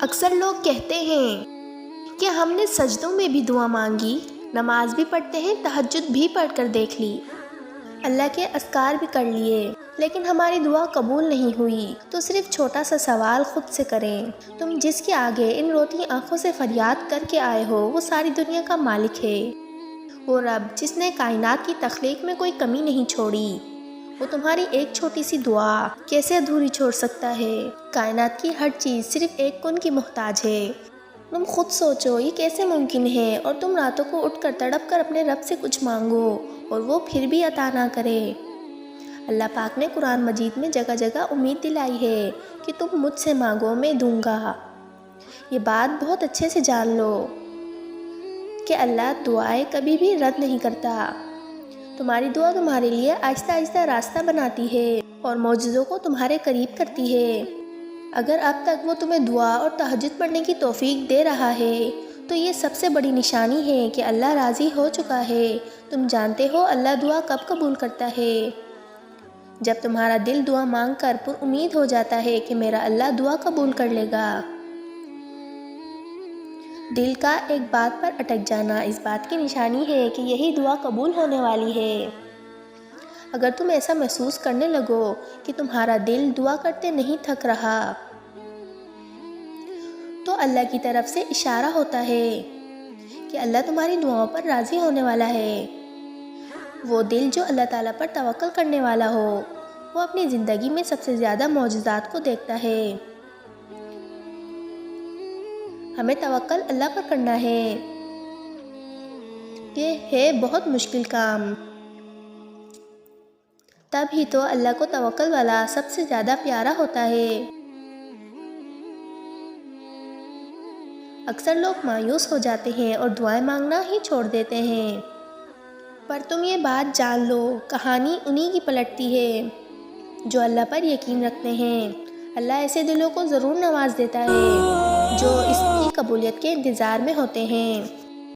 اکثر لوگ کہتے ہیں کہ ہم نے سجدوں میں بھی دعا مانگی، نماز بھی پڑھتے ہیں، تہجد بھی پڑھ کر دیکھ لی، اللہ کے اذکار بھی کر لیے، لیکن ہماری دعا قبول نہیں ہوئی۔ تو صرف چھوٹا سا سوال خود سے کریں، تم جس کے آگے ان روتی آنکھوں سے فریاد کر کے آئے ہو وہ ساری دنیا کا مالک ہے۔ وہ رب جس نے کائنات کی تخلیق میں کوئی کمی نہیں چھوڑی، وہ تمہاری ایک چھوٹی سی دعا کیسے ادھوری چھوڑ سکتا ہے؟ کائنات کی ہر چیز صرف ایک کن کی محتاج ہے۔ تم خود سوچو یہ کیسے ممکن ہے، اور تم راتوں کو اٹھ کر تڑپ کر اپنے رب سے کچھ مانگو اور وہ پھر بھی عطا نہ کرے۔ اللہ پاک نے قرآن مجید میں جگہ جگہ امید دلائی ہے کہ تم مجھ سے مانگو میں دوں گا۔ یہ بات بہت اچھے سے جان لو کہ اللہ دعائیں کبھی بھی رد نہیں کرتا۔ تمہاری دعا تمہارے لیے آہستہ آہستہ راستہ بناتی ہے اور معجزوں کو تمہارے قریب کرتی ہے۔ اگر اب تک وہ تمہیں دعا اور تہجد پڑھنے کی توفیق دے رہا ہے تو یہ سب سے بڑی نشانی ہے کہ اللہ راضی ہو چکا ہے۔ تم جانتے ہو اللہ دعا کب قبول کرتا ہے؟ جب تمہارا دل دعا مانگ کر پر امید ہو جاتا ہے کہ میرا اللہ دعا قبول کر لے گا۔ دل کا ایک بات پر اٹک جانا اس بات کی نشانی ہے کہ یہی دعا قبول ہونے والی ہے۔ اگر تم ایسا محسوس کرنے لگو کہ تمہارا دل دعا کرتے نہیں تھک رہا، تو اللہ کی طرف سے اشارہ ہوتا ہے کہ اللہ تمہاری دعاؤں پر راضی ہونے والا ہے۔ وہ دل جو اللہ تعالیٰ پر توکل کرنے والا ہو، وہ اپنی زندگی میں سب سے زیادہ معجزات کو دیکھتا ہے۔ ہمیں توکل اللہ پر کرنا ہے۔ یہ ہے بہت مشکل کام، تب ہی تو اللہ کو توکل والا سب سے زیادہ پیارا ہوتا ہے۔ اکثر لوگ مایوس ہو جاتے ہیں اور دعائیں مانگنا ہی چھوڑ دیتے ہیں، پر تم یہ بات جان لو کہانی انہی کی پلٹتی ہے جو اللہ پر یقین رکھتے ہیں۔ اللہ ایسے دلوں کو ضرور نواز دیتا ہے جو اس کی قبولیت کے انتظار میں ہوتے ہیں۔